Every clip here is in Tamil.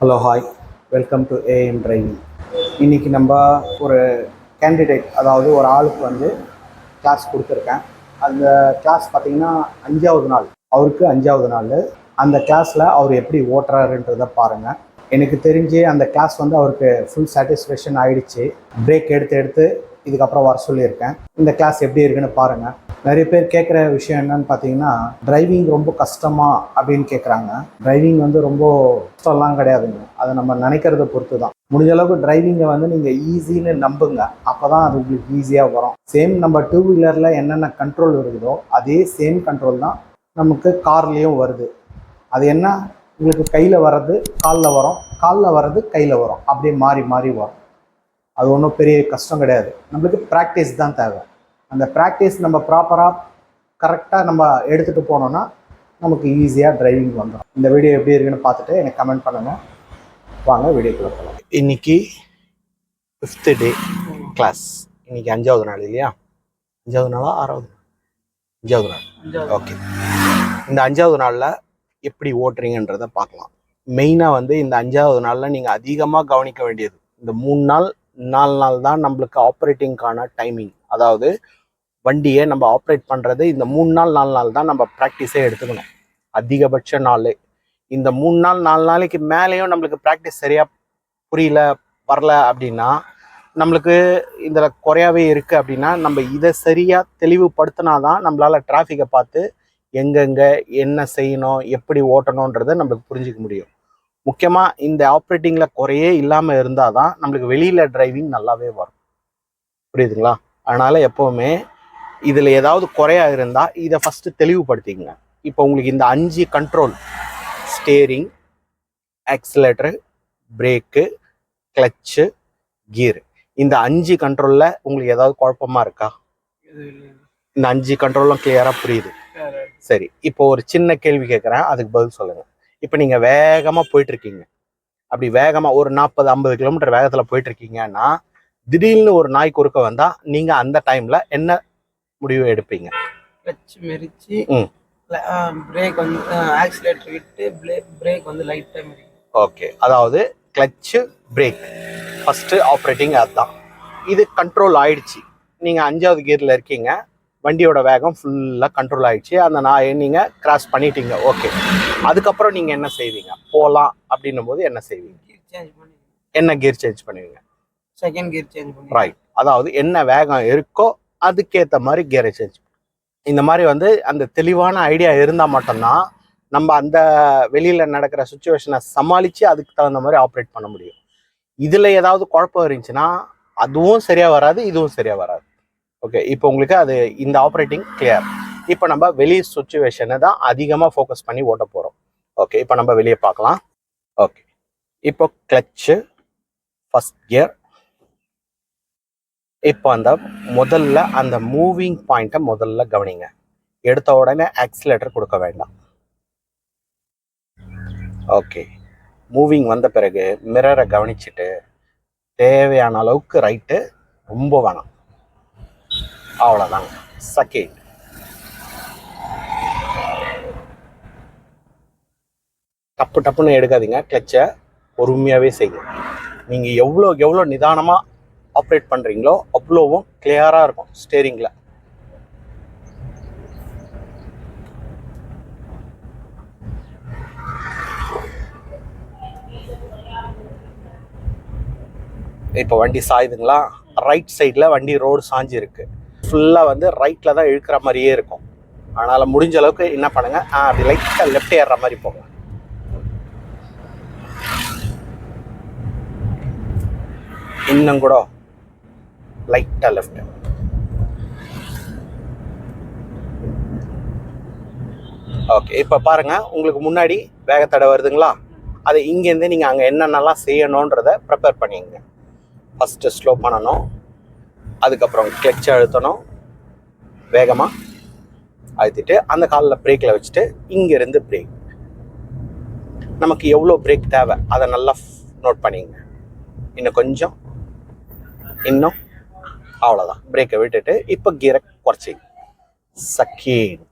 Hello hi, welcome to AM driving. இன்றைக்கி நம்ம ஒரு கேண்டிடேட், அதாவது ஒரு ஆளுக்கு வந்து கிளாஸ் கொடுத்துருக்கேன். அந்த கிளாஸ் பார்த்திங்கன்னா 5வது நாள், அவருக்கு 5வது நாள். அந்த கிளாஸில் அவர் எப்படி ஓட்டுறாருன்றதை பாருங்கள். எனக்கு தெரிஞ்சு அந்த கிளாஸ் வந்து அவருக்கு ஃபுல் சாட்டிஸ்ஃபேக்ஷன் ஆகிடுச்சு. பிரேக் எடுத்து இதுக்கப்புறம் வர சொல்லியிருக்கேன். இந்த கிளாஸ் எப்படி இருக்குன்னு பாருங்கள். நிறைய பேர் கேட்குற விஷயம் என்னன்னு பார்த்தீங்கன்னா, டிரைவிங் ரொம்ப கஷ்டமா அப்படின்னு கேட்குறாங்க. டிரைவிங் வந்து ரொம்ப கஷ்டம்லாம் கிடையாதுங்க. அதை நம்ம நினைக்கிறத பொறுத்து தான். முடிஞ்ச அளவுக்கு டிரைவிங்கை வந்து நீங்கள் ஈஸின்னு நம்புங்க. அப்போ தான் அது உங்களுக்கு ஈஸியாக வரும். சேம் நம்ம 2 வீலரில் என்னென்ன கண்ட்ரோல் இருக்குதோ அதே சேம் கண்ட்ரோல் தான் நமக்கு கார்லேயும் வருது. அது என்ன, உங்களுக்கு கையில் வர்றது காலில் வரும், காலில் வர்றது கையில் வரும், அப்படியே மாறி மாறி வரும். அது ஒன்றும் பெரிய கஷ்டம் கிடையாது. நம்மளுக்கு ப்ராக்டிஸ் தான் தேவை. அந்த ப்ராக்டிஸ் நம்ம ப்ராப்பராக கரெக்டாக நம்ம எடுத்துகிட்டு போனோன்னா நமக்கு ஈஸியாக டிரைவிங் வந்துடும். இந்த வீடியோ எப்படி இருக்குன்னு பார்த்துட்டு எனக்கு கமெண்ட் பண்ணுங்கள். வாங்க வீடியோக்குள்ளே போகலாம். இன்றைக்கி 5th டே கிளாஸ். இன்றைக்கி 5வது நாள் இல்லையா? 5வது நாளா 6வது? 5வது நாள். ஓகே, இந்த 5வது நாளில் எப்படி ஓட்டுறீங்கன்றதை பார்க்கலாம். மெயினாக வந்து இந்த 5வது நாளில் நீங்கள் அதிகமாக கவனிக்க வேண்டியது, இந்த 3 நாள் 4 நாள் தான் நம்மளுக்கு ஆப்ரேட்டிங்கான டைமிங். அதாவது வண்டியை நம்ம ஆப்ரேட் பண்ணுறது இந்த 3 நாள் 4 நாள் தான் நம்ம ப்ராக்டிஸே எடுத்துக்கணும். அதிகபட்ச நாள் இந்த 3 நாள் 4 நாளைக்கு மேலேயும் நம்மளுக்கு ப்ராக்டிஸ் சரியாக புரியல, வரல அப்படின்னா, நம்மளுக்கு இதில் குறையாவே இருக்குது அப்படின்னா, நம்ம இதை சரியாக தெளிவுபடுத்தினா தான் நம்மளால் டிராஃபிக்கை பார்த்து எங்கெங்கே என்ன செய்யணும், எப்படி ஓட்டணுன்றதை நம்மளுக்கு புரிஞ்சிக்க முடியும். முக்கியமாக இந்த ஆப்ரேட்டிங்கில் குறையே இல்லாமல் இருந்தால் தான் நம்மளுக்கு வெளியில் டிரைவிங் நல்லாவே வரும். புரியுதுங்களா? அதனால் எப்போவுமே இதில் ஏதாவது குறையா இருந்தால் இதை ஃபஸ்ட்டு தெளிவுபடுத்திங்க. இப்போ உங்களுக்கு இந்த 5 control, steering, accelerator, brake, clutch, gear, இந்த 5 கண்ட்ரோலில் உங்களுக்கு ஏதாவது குழப்பமா இருக்கா? இந்த 5 கண்ட்ரோலும் கிளியராக புரியுது? சரி, இப்போ ஒரு சின்ன கேள்வி கேட்குறேன், அதுக்கு பதில் சொல்லுங்கள். இப்போ நீங்கள் வேகமாக போயிட்டுருக்கீங்க. அப்படி வேகமாக ஒரு 40-50 கிலோமீட்டர் வேகத்தில் போயிட்டுருக்கீங்கன்னா, திடீர்னு ஒரு நாய் குறுக்க வந்தால் நீங்கள் அந்த டைமில் என்ன முடிவு எடுப்பீங்க? கிளட்ச் மெரிச்சு பிரேக் வந்து ஆக்சிலேட்டர் விட்டு பிரேக் வந்து லைட்டாக மெரிக்கும். ஓகே, அதாவது கிளட்சு பிரேக் ஃபஸ்ட்டு ஆப்ரேட்டிங் அதுதான். இது கண்ட்ரோல் ஆயிடுச்சு. நீங்கள் 5வது கியரில் இருக்கீங்க, வண்டியோட வேகம் ஃபுல்லாக கண்ட்ரோல் ஆகிடுச்சு, அந்த நாயை நீங்கள் கிராஸ் பண்ணிட்டீங்க. ஓகே, அதுக்கப்புறம் நீங்கள் என்ன செய்வீங்க? போகலாம் அப்படின்னும் போது என்ன செய்வீங்க? கியர் சேஞ்ச் பண்ணி. என்ன கியர் சேஞ்ச் பண்ணுவீங்க? செகண்ட் கியர் சேஞ்ச் பண்ணி. ரைட், அதாவது என்ன வேகம் இருக்கோ அதுக்கேற்ற மாதிரி கியரை சேஞ்ச். இந்த மாதிரி வந்து அந்த தெளிவான ஐடியா இருந்தால் மட்டும்தான் நம்ம அந்த வெளியில் நடக்கிற சுச்சுவேஷனை சமாளித்து அதுக்கு தகுந்த மாதிரி ஆப்ரேட் பண்ண முடியும். இதில் ஏதாவது குழப்பம் இருந்துச்சுன்னா அதுவும் சரியாக வராது, இதுவும் சரியாக வராது. ஓகே, இப்போ உங்களுக்கு அது இந்த ஆப்ரேட்டிங் கிளியர். இப்போ நம்ம வெளி சுச்சுவேஷனை தான் அதிகமாக ஃபோக்கஸ் பண்ணி ஓட்ட போகிறோம். ஓகே, இப்போ நம்ம வெளியே பார்க்கலாம். ஓகே, இப்போ கிளச்சு ஃபஸ்ட் கியர். இப்போ அந்த முதல்ல அந்த மூவிங் பாயிண்ட்டை முதல்ல கவனிங்க. எடுத்த உடனே ஆக்சிலேட்டர் கொடுக்க வேண்டாம். ஓகே, மூவிங் வந்த பிறகு மிரரை கவனிச்சுட்டு தேவையான அளவுக்கு ரைட்டு, ரொம்ப வேணாம், அவ்வளோதாங்க. செகண்ட், டப்புன்னு எடுக்காதீங்க, கிளச்சை பொறுமையாகவே செய்யுங்க. நீங்கள் எவ்வளோ நிதானமாக ஆப்ரேட் பண்ணுறீங்களோ அவ்வளோவும் கிளியராக இருக்கும் ஸ்டேரிங்கில். இப்போ வண்டி சாயுதுங்களா? ரைட் சைடில் வண்டி ரோடு சாஞ்சி இருக்கு, ஃபுல்லாக வந்து ரைட்டில் தான் இழுக்கிற மாதிரியே இருக்கும். அதனால் முடிஞ்ச அளவுக்கு என்ன பண்ணுங்கள், அப்படி லைட்டாக லெஃப்ட் ஏறுற மாதிரி போங்க. இன்னும் கூட லைட்டாக லெஃப்ட். ஓகே, இப்போ பாருங்கள், உங்களுக்கு முன்னாடி வேகத்தடை வருதுங்களா? அதை இங்கேருந்து நீங்கள் அங்கே என்னென்னலாம் செய்யணுன்றதை ப்ரிப்பேர் பண்ணிங்க. ஃபஸ்ட்டு ஸ்லோ பண்ணணும், அதுக்கப்புறம் கிளட்ச் அழுத்தணும், வேகமாக அழுத்திட்டு அந்த காலில் பிரேக்கில் வச்சுட்டு இங்கேருந்து பிரேக். நமக்கு எவ்வளோ பிரேக் தேவை அதை நல்லா நோட் பண்ணிங்க. இன்னும் கொஞ்சம், இன்னும், அவ்வளோதான். பிரேக்கை விட்டுட்டு இப்போ கியரை குறைச்சிங்க. செகண்ட்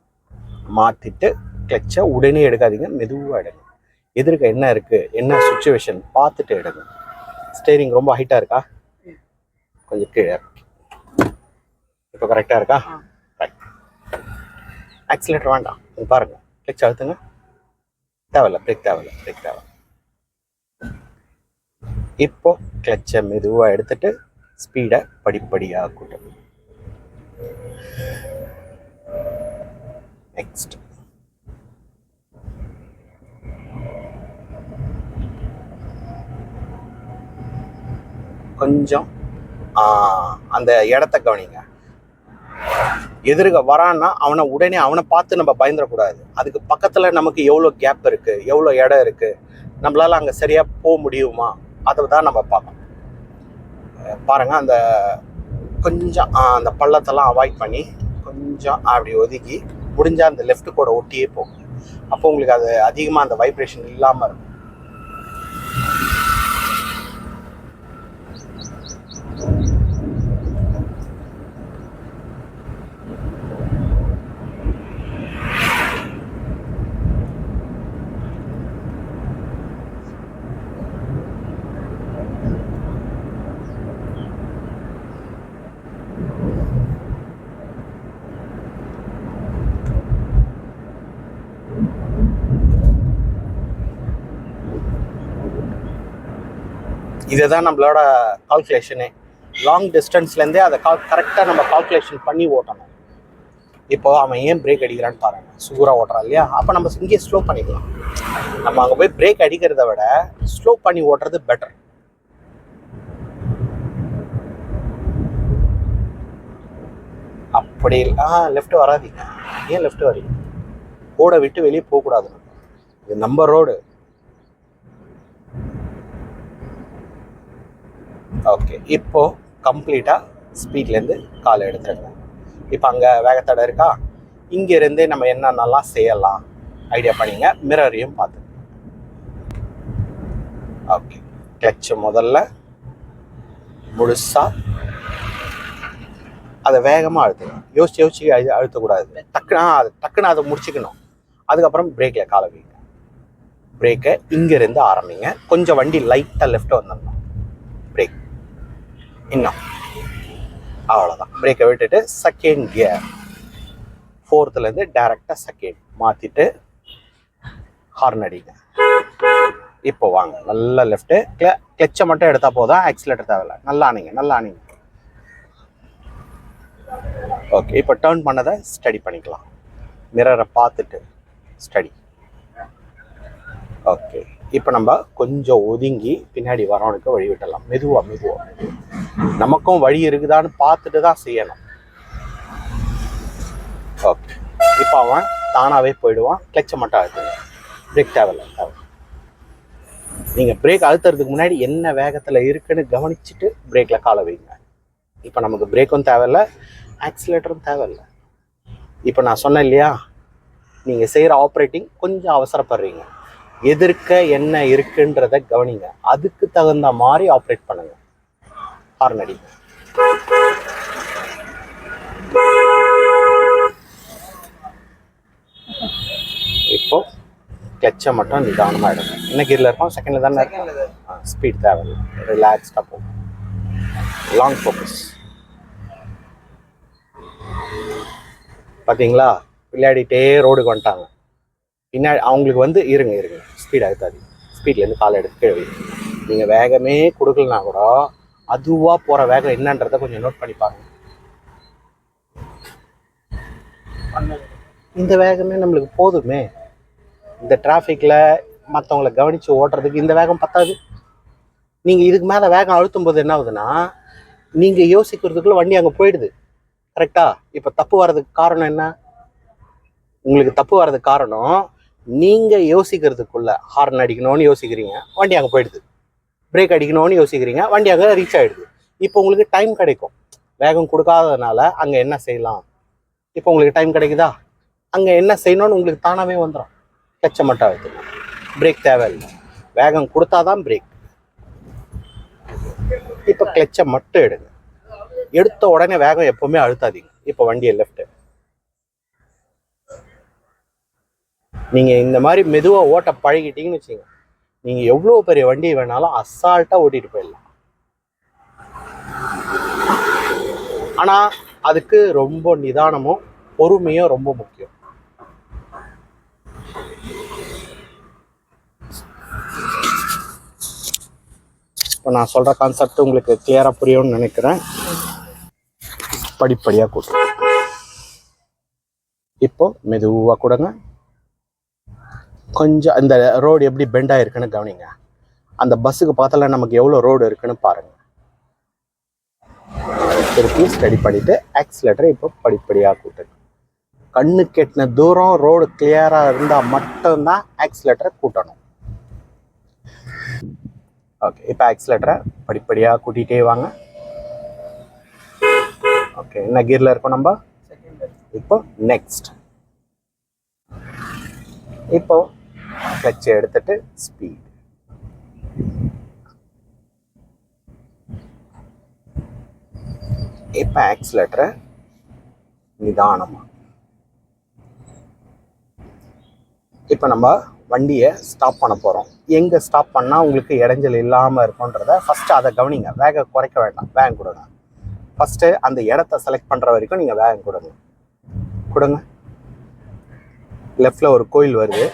மாற்றிட்டு கிளச்சை உடனே எடுக்காதீங்க, மெதுவாக எடுங்க. எதிர்க்க என்ன இருக்குது, என்ன சுச்சுவேஷன் பார்த்துட்டு எடுங்க. ஸ்டேரிங் ரொம்ப ஹைட்டாக இருக்கா, கொஞ்சம் கீழே இப்போ கரெக்டாக இருக்கா? ரைட். ஆக்சிலேட்டர் வேண்டாம், இது பாருங்கள், கிளச் அழுத்துங்க. தேவையில்ல, பிரேக் தேவையில்ல, பிரேக் தேவை. இப்போ கிளச்சை மெதுவாக எடுத்துட்டு ஸ்பீடை படிப்படியாக கூட்டும். நெக்ஸ்ட் கொஞ்சம் அந்த இடத்த கவனிங்க. எதிர்க வரான்னா அவனை பார்த்து நம்ம பயந்துடக்கூடாது. அதுக்கு பக்கத்தில் நமக்கு எவ்வளோ கேப் இருக்குது, எவ்வளோ இடம் இருக்குது, நம்மளால் அங்கே சரியாக போக முடியுமா, அதை தான் நம்ம பார்க்கணும். பாருங்கள், அந்த கொஞ்சம் அந்த பள்ளத்தெல்லாம் அவாய்ட் பண்ணி கொஞ்சம் அப்படி ஒதுக்கி முடிஞ்சால் அந்த லெஃப்ட் கூட ஒட்டியே போகும். அப்போ உங்களுக்கு அது அதிகமாக அந்த வைப்ரேஷன் இல்லாமல் இருக்கும். இதுதான் நம்மளோட கால்குலேஷனே. லாங் டிஸ்டன்ஸ்லேருந்தே அதை கரெக்டாக நம்ம கால்குலேஷன் பண்ணி ஓட்டணும். இப்போ அவன் ஏன் பிரேக் அடிக்கிறான்னு பாருங்க, சூறாக ஓட்டுறான் இல்லையா? அப்போ நம்ம இங்கே ஸ்லோ பண்ணிக்கலாம். நம்ம அங்கே போய் பிரேக் அடிக்கிறத விட ஸ்லோ பண்ணி ஓட்டுறது பெட்டர். அப்படி லெஃப்ட் வராதீங்க. ஏன் லெஃப்ட் வரீங்க? ரோடை விட்டு வெளியே போகக்கூடாது. இது நம்ம ரோடு. ஓகே, இப்போ கம்ப்ளீட்டாக ஸ்பீட்லேருந்து காலை எடுத்துருங்க. இப்போ அங்கே வேகத்தடை இருக்கா, இங்கேருந்தே நம்ம என்னென்னலாம் செய்யலாம் ஐடியா பண்ணிங்க. மிரரையும் பார்த்து. ஓகே, கிளச்சு முதல்ல முழுசாக அதை வேகமாக அழுத்துங்க. யோசிச்சு அழுத்தக்கூடாது. டக்குன்னு அதை முடிச்சுக்கணும். அதுக்கப்புறம் பிரேக்கில் காலை வைங்க. பிரேக்கை இங்கேருந்து ஆரம்பிங்க. கொஞ்சம் வண்டி லைட்டாக லெஃப்ட் வந்துடணும். பிரேக் இன்னும் அவ்வளோதான். பிரேக்கை விட்டுட்டு செகண்ட் கியர், ஃபோர்த்துலேருந்து டைரெக்டாக செகண்ட் மாற்றிட்டு ஹார்ன் அடிங்க. இப்போ வாங்க, நல்லா லெஃப்ட்டு. கிளச்சை மட்டும் எடுத்தால் போதும், ஆக்சிலேட்டர் தேவையில்லை. நல்லா ஆனிங்க. ஓகே, இப்போ டேர்ன் பண்ணதை ஸ்டடி பண்ணிக்கலாம். மிரரை பார்த்துட்டு ஸ்டடி. ஓகே, இப்போ நம்ம கொஞ்சம் ஒதுங்கி பின்னாடி வரவனுக்கு வழி விட்டலாம். மெதுவாக நமக்கும் வழி இருக்குதான்னு பார்த்துட்டு தான் செய்யணும். ஓகே, இப்போ அவன் தானாகவே போயிடுவான். கிளச்சை மட்டும் அழுத்துங்க. பிரேக் தேவையில்லை. நீங்கள் பிரேக் அழுத்துறதுக்கு முன்னாடி என்ன வேகத்தில் இருக்குன்னு கவனிச்சுட்டு பிரேக்கில் காலை வைங்க. இப்போ நமக்கு பிரேக்கும் தேவையில்லை, ஆக்சிலேட்டரும் தேவையில்லை. இப்போ நான் சொன்னேன் இல்லையா, நீங்கள் செய்கிற ஆப்ரேட்டிங் கொஞ்சம் அவசரப்படுறீங்க. எதிர்க்க என்ன இருக்குன்றத கவனிங்க. அதுக்கு தகுந்த மாதிரி ஆப்ரேட் பண்ணுங்க. ஹார்ன் அடிங்க. இப்போ கிளச்சை மட்டும் நிதானமாக எடுங்க. என்ன கீரில் இருக்கும்? செகண்டில் தானே இருக்கும். ஸ்பீட் தேவையில்லை, ரிலாக்ஸ்டாக போகும். Long focus. பார்த்தீங்களா, விளையாடிட்டே ரோடுக்கு வந்துட்டாங்க. பின்னாடி அவங்களுக்கு இருங்க ஸ்பீட் அழுத்தாது. ஸ்பீட்லேருந்து காலை எடுத்து கீழே வைங்க. நீங்கள் வேகமே கொடுக்கலனா கூட அதுவாக போகிற வேகம் என்னன்றதை கொஞ்சம் நோட் பண்ணி பாருங்க. இந்த வேகமே நம்மளுக்கு போதுமே. இந்த டிராஃபிக்கில் மற்றவங்களை கவனித்து ஓட்டுறதுக்கு இந்த வேகம் பத்தாது. நீங்கள் இதுக்கு மேலே வேகம் அழுத்தும் போது என்ன ஆகுதுன்னா, நீங்கள் யோசிக்கிறதுக்குள்ளே வண்டி அங்கே போயிடுது. கரெக்டா? இப்போ தப்பு வர்றதுக்கு காரணம் என்ன? உங்களுக்கு தப்பு வர்றதுக்கு காரணம் நீங்கள் யோசிக்கிறதுக்குள்ள ஹார்ன் அடிக்கணும்னு யோசிக்கிறீங்க, வண்டி அங்கே போயிடுது. பிரேக் அடிக்கணும்னு யோசிக்கிறீங்க, வண்டி அங்கே ரீச் ஆகிடுது. இப்போ உங்களுக்கு டைம் கிடைக்கும். வேகம் கொடுக்காததுனால அங்கே என்ன செய்யலாம், இப்போ உங்களுக்கு டைம் கிடைக்குதா, அங்கே என்ன செய்யணும்னு உங்களுக்கு தானாகவே வந்துடும். கிளச்சை மட்டும் அழுத்துங்க. பிரேக் தேவையில்லை, வேகம் கொடுத்தாதான் பிரேக். இப்போ கிளச்சை மட்டும் எடுங்க. எடுத்த உடனே வேகம் எப்பவுமே அழுத்தாதீங்க. இப்போ வண்டியை லெஃப்ட் நீங்கள் இந்த மாதிரி மெதுவாக ஓட்ட பழகிட்டீங்கன்னு வச்சுங்க, நீங்கள் எவ்வளோ பெரிய வண்டியை வேணாலும் அசால்ட்டாக ஓட்டிகிட்டு போயிடலாம். ஆனால் அதுக்கு ரொம்ப நிதானமும் பொறுமையும் ரொம்ப முக்கியம். இப்போ நான் சொல்கிற கான்செப்ட் உங்களுக்கு கிளியராக புரியும்னு நினைக்கிறேன். படிப்படியாக கூட்டு. இப்போ மெதுவாக கொடுங்க. கொஞ்சம் இந்த ரோடு எப்படி பெண்ட் ஆகிருக்குன்னு கவனிங்க. அந்த பஸ்ஸுக்கு பார்த்தால நமக்கு எவ்வளோ ரோடு இருக்குன்னு பாருங்கள். திருப்பி ஸ்டடி பண்ணிவிட்டு ஆக்சிலேட்டரை இப்போ படிப்படியாக கூட்டுங்க. கண்ணு கெட்டின தூரம் ரோடு கிளியராக இருந்தால் மட்டும்தான் ஆக்சிலேட்டரை கூட்டணும். ஓகே, இப்போ ஆக்சிலேட்டரை படிப்படியாக கூட்டிகிட்டே வாங்க. ஓகே, என்ன கியரில் இருக்கோம் நம்ம? இப்போ நெக்ஸ்ட். இப்போ கிளட்சை எடுத்துட்டு ஸ்பீட். இப்போ ஆக்சிலேட்டரை நிதானமாக. இப்போ நம்ம வண்டியை ஸ்டாப் பண்ண போகிறோம். எங்கே ஸ்டாப் பண்ணால் உங்களுக்கு இடைஞ்சல் இல்லாமல் இருக்கும்ன்றத ஃபஸ்ட்டு அதை கவனிங்க. வேகம் குறைக்க வேண்டாம், வேகம் கொடுங்க. ஃபஸ்ட்டு அந்த இடத்த செலக்ட் பண்ணுற வரைக்கும் நீங்கள் வேகம் கொடுங்க. லெஃப்டில் ஒரு கோயில் வருது.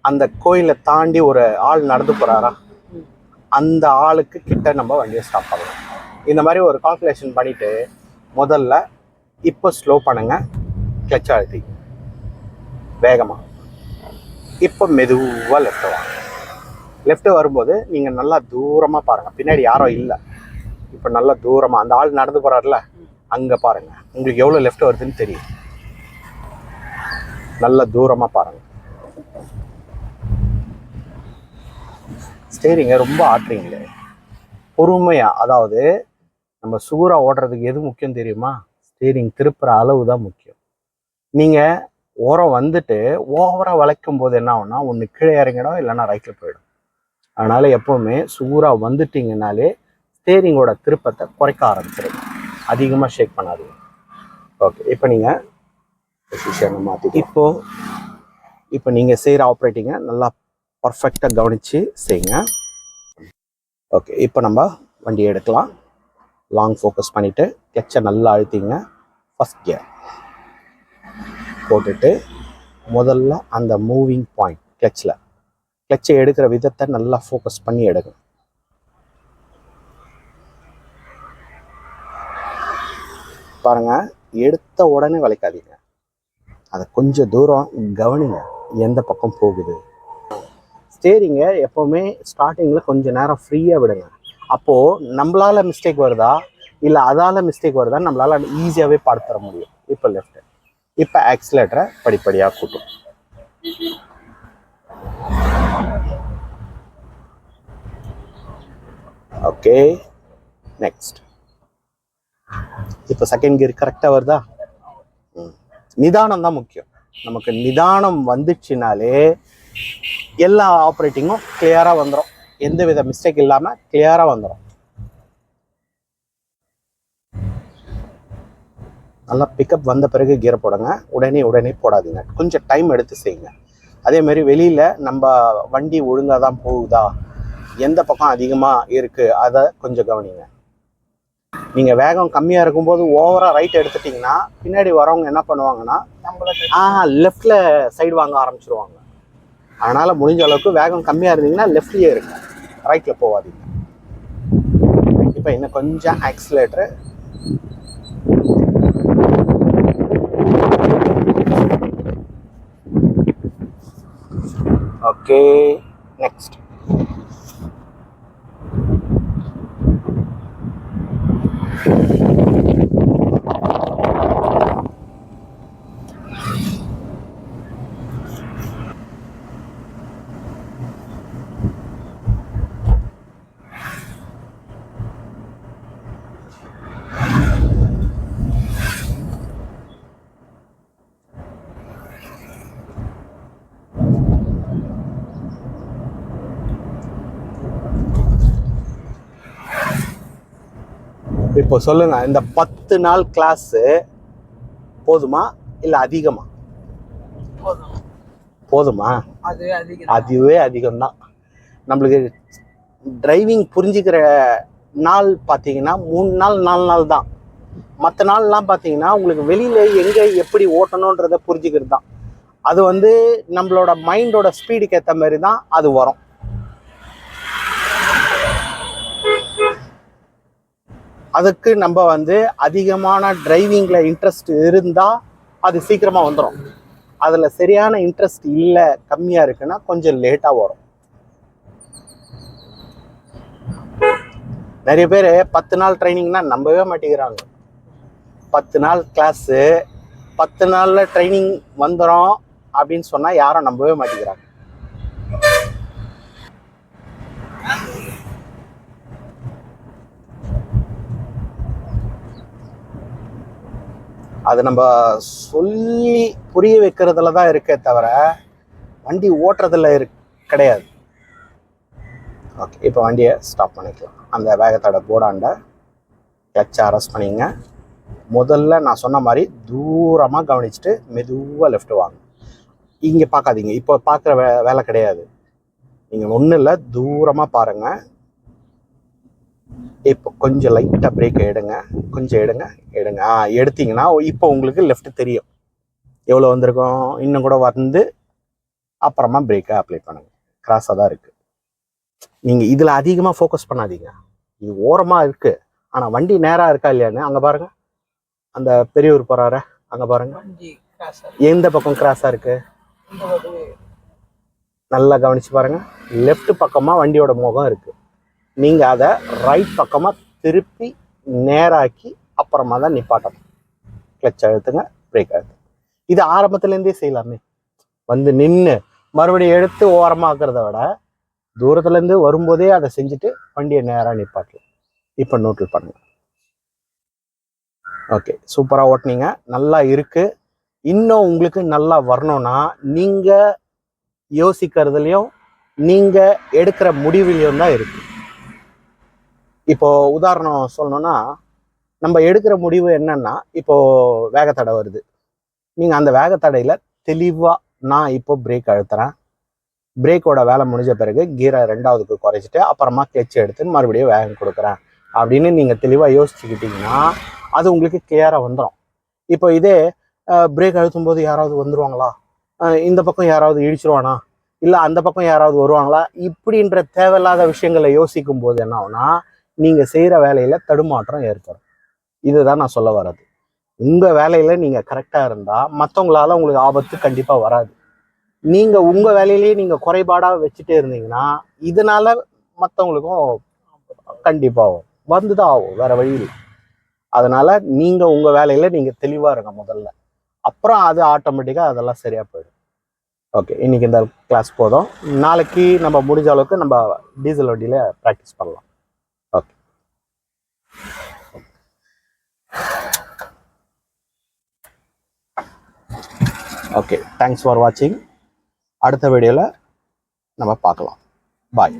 அந்த கோயிலை தாண்டி ஒரு ஆள் நடந்து போகிறாரா, அந்த ஆளுக்கு கிட்ட நம்ம வண்டியை ஸ்டாப் பண்ணலாம். இந்த மாதிரி ஒரு கால்குலேஷன் பண்ணிவிட்டு முதல்ல இப்போ ஸ்லோ பண்ணுங்க. கிளட்ச் அழுத்தி வேகமாக. இப்போ மெதுவாக லெஃப்ட் வாங்க. லெஃப்ட் வரும்போது நீங்கள் நல்லா தூரமாக பாருங்கள், பின்னாடி யாரும் இல்லை. இப்போ நல்லா தூரமாக அந்த ஆள் நடந்து போகிறாருல, அங்கே பாருங்கள். உங்களுக்கு எவ்வளோ லெஃப்ட் வருதுன்னு தெரியும். நல்லா தூரமாக பாருங்கள். ஸ்டேரிங்கை ரொம்ப ஆட்டுறீங்களே, பொறுமையாக. அதாவது நம்ம சூறாக ஓடுறதுக்கு எது முக்கியம் தெரியுமா? ஸ்டேரிங் திருப்புற அளவு தான் முக்கியம். நீங்கள் ஓரம் வந்துட்டு ஓவராக வளைக்கும் போது என்ன ஆகும்னா, ஒன்று கீழே இறங்கிடும், இல்லைன்னா ரைட்டில் போயிடும். அதனால் எப்போவுமே சூறாக வந்துட்டிங்கனாலே ஸ்டேரிங்கோட திருப்பத்தை குறைக்க ஆரம்பிச்சிருங்க. அதிகமாக ஷேக் பண்ணாதீங்க. ஓகே, இப்போ நீங்கள் பொசிஷனை மாற்றி இப்போ நீங்கள் செய்கிற ஆப்ரேட்டிங்கை நல்லா பர்ஃபெக்டாக கவனித்து செய்யுங்க. ஓகே, இப்போ நம்ம வண்டியை எடுக்கலாம். லாங் ஃபோக்கஸ் பண்ணிவிட்டு கிளட்சை நல்லா அழுத்திங்க. ஃபஸ்ட் கியர் போட்டுட்டு முதல்ல அந்த மூவிங் பாயிண்ட் கிளட்சை எடுக்கிற விதத்தை நல்லா ஃபோக்கஸ் பண்ணி எடுங்க. பாருங்கள், எடுத்த உடனே வளைக்காதீங்க. அதை கொஞ்சம் தூரம் கவனிங்க, எந்த பக்கம் போகுது. ஸ்டேரிங்கை எப்போவுமே ஸ்டார்டிங்கில் கொஞ்சம் நேரம் ஃப்ரீயாக விடுங்க. அப்போது நம்மளால் மிஸ்டேக் வருதா இல்லை அதால் மிஸ்டேக் வருதான்னு நம்மளால் ஈஸியாகவே பார்த்து தர முடியும். இப்போ லெஃப்ட்டு. இப்போ ஆக்சிலேட்டரை படிப்படியாக கூட்டும். Okay, next. இப்போ செகண்ட் கியர் கரெக்டாக வருதா? நிதானம் தான் முக்கியம். நமக்கு நிதானம் வந்துச்சுனாலே எல்லா ஆப்ரேட்டிங்கும் கிளியராக வந்துடும். எந்த வித மிஸ்டேக் இல்லாமல் கிளியராக வந்துடும். நல்லா பிக்கப் வந்த பிறகு கியர் போடுங்க. உடனே போடாதீங்க, கொஞ்சம் டைம் எடுத்து செய்யுங்க. அதேமாதிரி வெளியில் நம்ம வண்டி ஒழுங்காக தான் போகுதா, எந்த பக்கம் அதிகமாக இருக்குது அதை கொஞ்சம் கவனிங்க. நீங்கள் வேகம் கம்மியாக இருக்கும்போது ஓவராக ரைட் எடுத்துட்டிங்கன்னா பின்னாடி வரவங்க என்ன பண்ணுவாங்கன்னா லெஃப்டில் சைடு வாங்க ஆரம்பிச்சிருவாங்க. அதனால் முடிஞ்ச அளவுக்கு வேகம் கம்மியாக இருந்தீங்கன்னா லெஃப்ட்லேயே இருக்கு, ரைட்டில் போகாதீங்க. இப்போ இன்னும் கொஞ்சம் ஆக்சிலேட்டரு. Okay, next. இப்போ சொல்லுங்க, இந்த 10 நாள் கிளாஸ் போதுமா இல்லை அதிகமா? போதுமா? அதுவே அதிகம்தான். நம்மளுக்கு டிரைவிங் புரிஞ்சுக்கிற நாள் பார்த்தீங்கன்னா 3 நாள் 4 நாள் தான். மற்ற நாள்லாம் பார்த்தீங்கன்னா உங்களுக்கு வெளியில் எங்கே எப்படி ஓட்டணுன்றதை புரிஞ்சுக்கிறது தான். அது வந்து நம்மளோட மைண்டோட ஸ்பீடுக்கு ஏற்ற மாதிரி தான் அது வரும். அதுக்கு நம்ம வந்து அதிகமான டிரைவிங்கில் இன்ட்ரெஸ்ட் இருந்தால் அது சீக்கிரமாக வந்துடும். அதில் சரியான இன்ட்ரெஸ்ட் இல்லை, கம்மியாக இருக்குன்னா கொஞ்சம் லேட்டாக வரும். நிறைய பேர் 10 நாள் ட்ரைனிங்னா நம்பவே மாட்டேங்கிறாங்க. 10 நாள் கிளாஸு 10 நாளில் ட்ரைனிங் வந்துடும் அப்படின்னு சொன்னால் யாரும் நம்பவே மாட்டேங்கிறாங்க. அது நம்ம சொல்லி புரிய வைக்கிறதுல தான் இருக்கே தவிர வண்டி ஓட்டுறதுல கிடையாது. ஓகே, இப்போ வண்டியை ஸ்டாப் பண்ணிக்கலாம். அந்த வேகத்தோட போர்டாண்ட கிளச்சை அரெஸ்ட் பண்ணிங்க. முதல்ல நான் சொன்ன மாதிரி தூரமாக கவனிச்சுட்டு மெதுவாக லெஃப்ட் வாங்க. இங்கே பார்க்காதீங்க, இப்போ பார்க்குற வேலை கிடையாது. நீங்கள் ஒன்றும் இல்லை, தூரமாக பாருங்கள். இப்போ கொஞ்சம் லைட்டாக பிரேக் எடுங்க, கொஞ்சம் எடுங்க. எடுத்தீங்கன்னா இப்போ உங்களுக்கு லெஃப்ட் தெரியும் எவ்வளோ வந்திருக்கும். இன்னும் கூட வந்து அப்புறமா பிரேக்கை அப்ளை பண்ணுங்கள். கிராஸாக தான் இருக்குது. நீங்கள் இதில் அதிகமாக ஃபோக்கஸ் பண்ணாதீங்க. இது ஓரமாக இருக்குது, ஆனால் வண்டி நேராக இருக்கா இல்லையான்னு அங்கே பாருங்கள். அந்த பெரியவர் போகிறாரு அங்கே பாருங்கள், எந்த பக்கம் கிராஸாக இருக்குது நல்லா கவனித்து பாருங்கள். லெஃப்ட் பக்கமாக வண்டியோட முகம் இருக்குது. நீங்கள் அதை ரைட் பக்கமாக திருப்பி நேராக்கி அப்புறமா தான் நிப்பாட்டணும். கிளச் அழுத்துங்க, பிரேக் அழுத்துங்க. இது ஆரம்பத்துலேருந்தே செய்யலாமே. வந்து நின்று மறுபடியும் எடுத்து ஓரமாக்குறத விட தூரத்துலேருந்து வரும்போதே அதை செஞ்சுட்டு வண்டியை நேராக நிப்பாட்டலாம். இப்போ நோட்டில் பண்ணுங்க. ஓகே, சூப்பராக ஓட்டினீங்க, நல்லா இருக்குது. இன்னும் உங்களுக்கு நல்லா வரணும்னா நீங்கள் யோசிக்கிறதுலையும் நீங்கள் எடுக்கிற முடிவுலையும் தான் இருக்குது. இப்போ உதாரணம் சொல்லணும்னா, நம்ம எடுக்கிற முடிவு என்னன்னா, இப்போ வேகத்தடை வருது. நீங்கள் அந்த வேகத்தடையில் தெளிவாக நான் இப்போ பிரேக் அழுத்துறேன், பிரேக்கோட வேலை முடிஞ்ச பிறகு கீரை 2ஆவதுக்கு குறைச்சிட்டு அப்புறமா கிளச் எடுத்து மறுபடியும் வேகம் கொடுக்குறேன் அப்படின்னு நீங்கள் தெளிவாக யோசிச்சுக்கிட்டீங்கன்னா அது உங்களுக்கு கிளியராக வந்துடும். இப்போ இதே பிரேக் அழுத்தும் போது யாராவது வந்துடுவாங்களா, இந்த பக்கம் யாராவது இடிச்சிருவானா, இல்லை அந்த பக்கம் யாராவது வருவாங்களா, இப்படின்ற தேவையில்லாத விஷயங்களை யோசிக்கும் போது என்ன ஆகுனா நீங்கள் செய்கிற வேலையில் தடுமாற்றம் ஏற்படும். இதுதான் நான் சொல்ல வர்றது. உங்கள் வேலையில் நீங்கள் கரெக்டாக இருந்தால் மற்றவங்களால உங்களுக்கு ஆபத்து கண்டிப்பாக வராது. நீங்கள் உங்கள் வேலையிலேயே நீங்கள் குறைபாடாக வச்சுட்டே இருந்தீங்கன்னா இதனால மற்றவங்களுக்கும் கண்டிப்பாக வந்து தான் ஆகும், வேற வழியில். அதனால நீங்கள் உங்கள் வேலையில் நீங்கள் தெளிவாக இருங்க முதல்ல, அப்புறம் அது ஆட்டோமேட்டிக்காக அதெல்லாம் சரியாக போயிடும். ஓகே, இன்னைக்கு இந்த கிளாஸ் போதும். நாளைக்கு நம்ம முடிஞ்ச அளவுக்கு நம்ம டீசல் வண்டியில் ப்ராக்டிஸ் பண்ணலாம். ஓகே, ஓகே, தேங்க்ஸ் ஃபார் வாட்சிங். அடுத்த வீடியோவில் நம்ம பார்க்கலாம். பாய்.